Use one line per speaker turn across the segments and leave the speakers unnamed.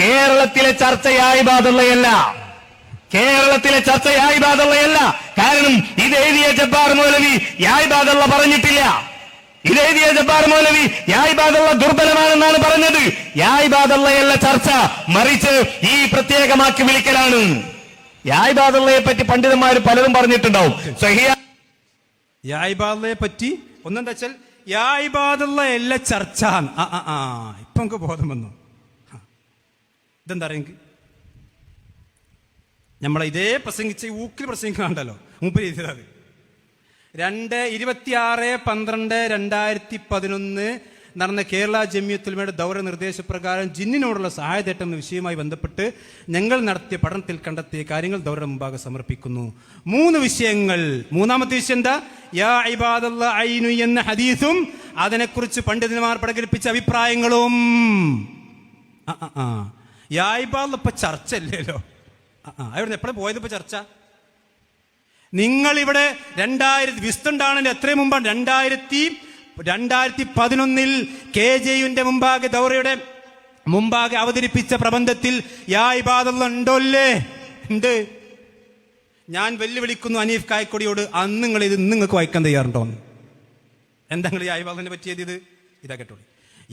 കേരളത്തിലെ ചർച്ച യാ ഇബാദുള്ളയല്ല. കേരളത്തിലെ ചർച്ച യാ ഇബാദുള്ളയല്ല. കാരണം ഇത് എഴുതിയ ജബ്ബാർ മൗലവി യാ ഇബാദുള്ള പറഞ്ഞിട്ടില്ല. ഇതെഴുതിയ ജബ്ബാർ മൗലവി യാ ഇബാദുള്ള ദുർബലമാണെന്നാണ് പറഞ്ഞത്. യാ ഇബാദുള്ളയല്ല ചർച്ച, മറിച്ച് ഈ പ്രത്യേകമാക്കി വിളിക്കലാണ്. യാ ഇബാദുള്ളയെ പറ്റി പണ്ഡിതന്മാർ പലരും പറഞ്ഞിട്ടുണ്ടാവും.
യാ ഇബാദുള്ളയെ പറ്റി ഒന്നെന്താ വെച്ചാൽ യാ ഇബാദുള്ള എല്ലാ ചർച്ച. ഇപ്പൊ നമുക്ക് ബോധം വന്നു. ഇതെന്താ അറിയെങ്കിൽ നമ്മളെ ഇതേ പ്രസംഗിച്ച ഊക്കിൽ പ്രസംഗിക്കാണ്ടല്ലോ മുമ്പ് ചെയ്തത് 26/12/2011 നടന്ന കേരള ജമിയത്തുൽ ഉലമയുടെ ദൗറ നിർദ്ദേശപ്രകാരം ജിന്നിനോടുള്ള സഹായതേട്ടം എന്ന വിഷയവുമായി ബന്ധപ്പെട്ട് ഞങ്ങൾ നടത്തിയ പഠനത്തിൽ കണ്ടെത്തിയ കാര്യങ്ങൾ ദൗറയുടെ മുമ്പാകെ സമർപ്പിക്കുന്നു. 3 വിഷയങ്ങൾ. മൂന്നാമത്തെ വിഷയം എന്താ? യാ ഇബാദല്ല ഐനു എന്ന ഹദീസും അതിനെക്കുറിച്ച് പണ്ഡിതന്മാർ പ്രകടിപ്പിച്ച അഭിപ്രായങ്ങളും. യാ ഇബാദല്ല ഇപ്പൊ ചർച്ച അല്ലല്ലോ. അവിടെ എപ്പോഴും പോയത് ഇപ്പൊ ചർച്ച? നിങ്ങളിവിടെ 2000 വിസ്തുണ്ടാണെന്ന് എത്രയും മുമ്പാണ് 2011 KJUവിന്റെ മുമ്പാകെ ദൗറയുടെ മുമ്പാകെ അവതരിപ്പിച്ച പ്രബന്ധത്തിൽ യാ ഇബാദല്ല ഉണ്ടോല്ലേ? ഉണ്ട്. ഞാൻ വെല്ലുവിളിക്കുന്നു അനീഫ് കായക്കൊടിയോട്, അന്ന് നിങ്ങൾ ഇത് നിങ്ങൾക്ക് വായിക്കാൻ തയ്യാറുണ്ടോന്ന്. എന്താ നിങ്ങൾ യാ ഇബാദലിനെ പറ്റിയത്? ഇതാ കേട്ടോളൂ.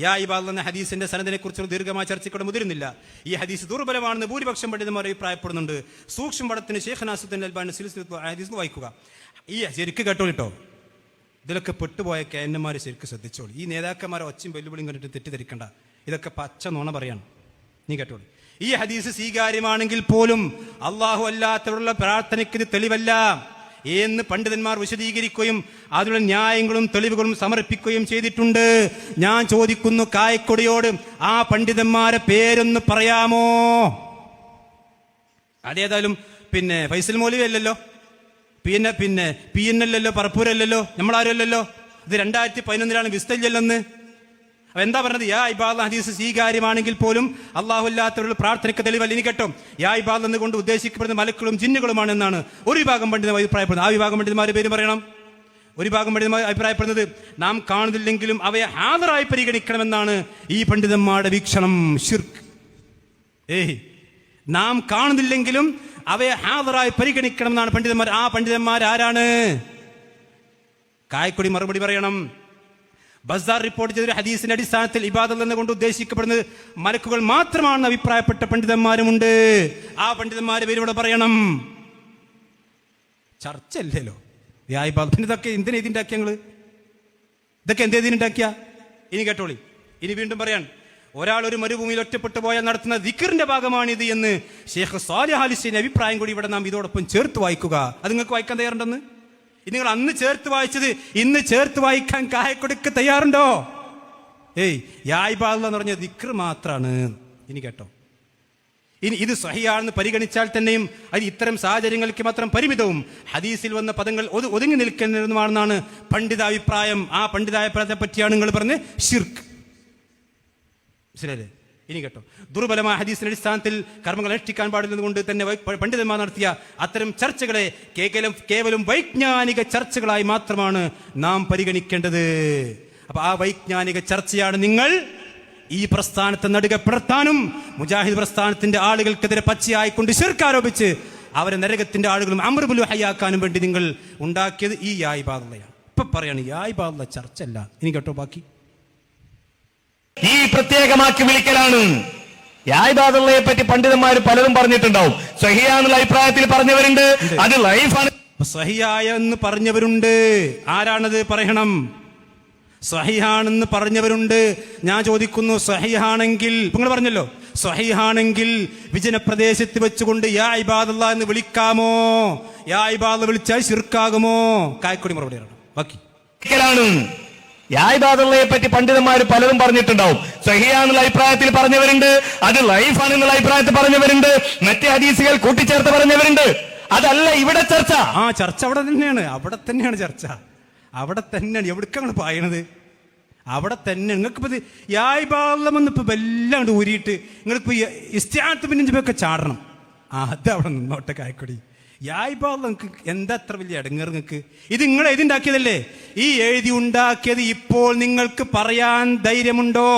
യാ ഇബാദ് എന്ന ഹദീസിന്റെ സനദിനെ കുറിച്ചുള്ള ദീർഘമായ ചർച്ചയ്ക്കൂടെ മുതിരുന്നില്ല. ഈ ഹദീസ് ദുർബലമാണെന്ന് ഭൂരിപക്ഷം പണ്ഡിതന്മാർ അഭിപ്രായപ്പെടുന്നുണ്ട്. സൂക്ഷ്മ പഠനത്തിന് ശൈഖ് നാസിറുദ്ദീൻ അൽബാനി സിൽസിലത്തുൽ ഹദീസ് വായിക്കുക. ഈ ശരിക്ക് കേട്ടോളിട്ടോ, ഇതിലൊക്കെ പെട്ടുപോയ കേന്നന്മാർ ശരിക്കും ശ്രദ്ധിച്ചോളൂ. ഈ നേതാക്കന്മാരെ ഒച്ചയും വെല്ലുവിളിയും കണ്ടിട്ട് തെറ്റിദ്ധരിക്കണ്ട. ഇതൊക്കെ പച്ച നുണ പറയാണ്. നീ കേട്ടോളൂ. ഈ ഹദീസ് സ്വീകാര്യമാണെങ്കിൽ പോലും അള്ളാഹു അല്ലാത്തവരുള്ള പ്രാർത്ഥനയ്ക്ക് ഇത് തെളിവല്ല എന്ന് പണ്ഡിതന്മാർ വിശദീകരിക്കുകയും അതിനുള്ള ന്യായങ്ങളും തെളിവുകളും സമർപ്പിക്കുകയും ചെയ്തിട്ടുണ്ട്. ഞാൻ ചോദിക്കുന്നു കായക്കൊടിയോട്, ആ പണ്ഡിതന്മാരെ പേരൊന്ന് പറയാമോ? അതേതായാലും ഫൈസൽ മൗലവി അല്ലല്ലോ, പിന്നെ PN അല്ലല്ലോ, പറപ്പൂരല്ലല്ലോ, നമ്മളാരും അല്ലല്ലോ. ഇത് 2011 വിസ്തല്യല്ലെന്ന്. എന്താ പറഞ്ഞത്? യാ ഇബാദ് ഹദീസ് സ്വീകാര്യമാണെങ്കിൽ പോലും അള്ളാഹു അല്ലാത്തവരുടെ പ്രാർത്ഥനയ്ക്ക് തെളിവല്ല. ഇനി കേട്ടോ, യാ ഇബാദ് എന്നുകൊണ്ട് ഉദ്ദേശിക്കപ്പെടുന്ന മലക്കുകളും ജിന്നുകളുമാണ് എന്നാണ് ഒരു വിഭാഗം പണ്ഡിതന്മാർ അഭിപ്രായപ്പെടുന്നത്. ആ വിഭാഗം പണ്ഡിതന്മാരുടെ പേര് പറയണം. ഒരു വിഭാഗം പണ്ഡിതന്മാർ അഭിപ്രായപ്പെടുന്നത് നാം കാണുന്നില്ലെങ്കിലും അവയെ ഹാദറായി പരിഗണിക്കണമെന്നാണ് ഈ പണ്ഡിതന്മാരുടെ വീക്ഷണം. ശിർക്ക്. നാം കാണുന്നില്ലെങ്കിലും അവയെ ഹാദറായി പരിഗണിക്കണം എന്നാണ് പണ്ഡിതന്മാർ. ആ പണ്ഡിതന്മാർ ആരാണ്? കായക്കൊടി മറുപടി പറയണം. ബസാർ റിപ്പോർട്ട് ചെയ്തൊരു ഹദീസിന്റെ അടിസ്ഥാനത്തിൽ ഇബാദത്ത് എന്നുകൊണ്ട് ഉദ്ദേശിക്കപ്പെടുന്നത് മലക്കുകൾ മാത്രമാണെന്ന് അഭിപ്രായപ്പെട്ട പണ്ഡിതന്മാരുമുണ്ട്. ആ പണ്ഡിതന്മാരെ പേരിവിടെ പറയണം. ചർച്ചയല്ലല്ലോ യാ ഇബാദത്ത്. ഇതൊക്കെ എന്തിനാ ഇതിണ്ടാക്കിയ ഞങ്ങള്? ഇതൊക്കെ എന്തേതിനുണ്ടാക്കിയ? ഇനി കേട്ടോളി. ഇനി വീണ്ടും പറയാൻ, ഒരാൾ ഒരു മരുഭൂമിയിൽ ഒറ്റപ്പെട്ടു പോയാൽ നടത്തുന്ന ദിക്റിന്റെ ഭാഗമാണിത് എന്ന് ഷെയ്ഖ് സാലിഹ് അൽ ഹുസൈനി അഭിപ്രായം കൂടി ഇവിടെ നാം ഇതോടൊപ്പം ചേർത്ത് വായിക്കുക. അത് നിങ്ങൾക്ക് വായിക്കാൻ തയ്യാറുണ്ടെന്ന്? നിങ്ങൾ അന്ന് ചേർത്ത് വായിച്ചത് ഇന്ന് ചേർത്ത് വായിക്കാൻ കായക്കൊടുക്ക് തയ്യാറുണ്ടോ? യാ ഇബാദ് എന്ന് പറഞ്ഞ ദിക്ർ മാത്രാണ്. ഇനി കേട്ടോ, ഇനി ഇത് സ്വഹിയാണെന്ന് പരിഗണിച്ചാൽ തന്നെയും അത് ഇത്തരം സാഹചര്യങ്ങൾക്ക് മാത്രം പരിമിതവും ഹദീസിൽ വന്ന പദങ്ങൾ ഒതുങ്ങി നിൽക്കുന്നതുമാണെന്നാണ് പണ്ഡിതാഭിപ്രായം. ആ പണ്ഡിതാഭിപ്രായത്തെ പറ്റിയാണ് നിങ്ങൾ പറഞ്ഞ് ഷിർക്ക്. മനസ്സിലല്ലേ? ഇനി കേട്ടോ, ദുർബലമായ ഹദീസിന്റെ അടിസ്ഥാനത്തിൽ കർമ്മങ്ങൾ അനുഷ്ഠിക്കാൻ പാടില്ലെന്നുകൊണ്ട് തന്നെ പണ്ഡിതന്മാർ നടത്തിയ അത്തരം ചർച്ചകളെ കേവലം വൈജ്ഞാനിക ചർച്ചകളായി മാത്രമാണ് നാം പരിഗണിക്കേണ്ടത്. അപ്പൊ ആ വൈജ്ഞാനിക ചർച്ചയാണ് നിങ്ങൾ ഈ പ്രസ്ഥാനത്തെ നടുക പിളർത്താനും മുജാഹിദ് പ്രസ്ഥാനത്തിന്റെ ആളുകൾക്കെതിരെ പച്ചയായിക്കൊണ്ട് ശിർക്ക് ആരോപിച്ച് അവരെ നരകത്തിന്റെ ആളുകളും അമ്രുൽ ഹയ്യാക്കാനും വേണ്ടി നിങ്ങൾ ഉണ്ടാക്കിയത് ഈ യാ ഇബാദുള്ളയാണ്. ഇപ്പൊ പറയാണ് യാ ഇബാദുള്ള ചർച്ച അല്ല. ഇനി കേട്ടോ ബാക്കി.
ഈ പ്രത്യേകമാക്കി വിളിക്കലാണ്. യാ ഇബാദുള്ളയെ പറ്റി പണ്ഡിതന്മാർ പലരും പറഞ്ഞിട്ടുണ്ടാവും. സ്വഹിയാന്നുള്ള അഭിപ്രായത്തിൽ പറഞ്ഞവരുണ്ട്, അത് ലൈഫാണ്.
സ്വഹിയായ എന്ന് പറഞ്ഞവരുണ്ട്. ആരാണത്? പറയണം. സ്വഹിയാണെന്ന് പറഞ്ഞവരുണ്ട്. ഞാൻ ചോദിക്കുന്നു, സ്വഹിയാണെങ്കിൽ നിങ്ങൾ പറഞ്ഞല്ലോ, സ്വഹിയാണെങ്കിൽ വിജനപ്രദേശത്ത് വെച്ചുകൊണ്ട് യാ ഇബാദുള്ള എന്ന് വിളിക്കാമോ? യാ ഇബാദുള്ള വിളിച്ചാൽ ശിർക്കാകുമോ? കായക്കൊടി മറുപടി പറയണം. ബാക്കി
യാ ഇബാദുള്ളയെ പറ്റി പണ്ഡിതന്മാർ പലരും പറഞ്ഞിട്ടുണ്ടാവും. സ്വഹിയാന്നുള്ള അഭിപ്രായത്തിൽ പറഞ്ഞവരുണ്ട്, അത് ലൈഫാണെന്നുള്ള അഭിപ്രായത്തിൽ പറഞ്ഞവരുണ്ട്, മറ്റേ ഹദീസുകൾ കൂട്ടിച്ചേർത്ത് പറഞ്ഞവരുണ്ട്. അതല്ല ഇവിടെ ചർച്ച.
ചർച്ച അവിടെ തന്നെയാണ്. അവിടെ തന്നെയാണ് ചർച്ച. അവിടെ തന്നെയാണ്. എവിടേക്കാണ് പായണത്? അവിടെ തന്നെ. നിങ്ങൾക്കിപ്പോ യാ ഇബാദുള്ള ഇപ്പൊ വല്ലാണ്ട് ഊരിയിട്ട് നിങ്ങൾക്കിപ്പോ ഇസ്തിആനത്ത് പിന്നൊക്കെ ചാടണം. അത് അവിടെ നിന്നോട്ടെ കായക്കൊടി. യാ ഇബാദുള്ള നിങ്ങൾക്ക് എന്താ അത്ര വലിയ ഇടങ്ങേറ്? നിങ്ങൾക്ക് ഇത് നിങ്ങൾ എഴുതിണ്ടാക്കിയതല്ലേ? ഈ എഴുതി ഉണ്ടാക്കിയത് ഇപ്പോൾ നിങ്ങൾക്ക് പറയാൻ ധൈര്യമുണ്ടോ?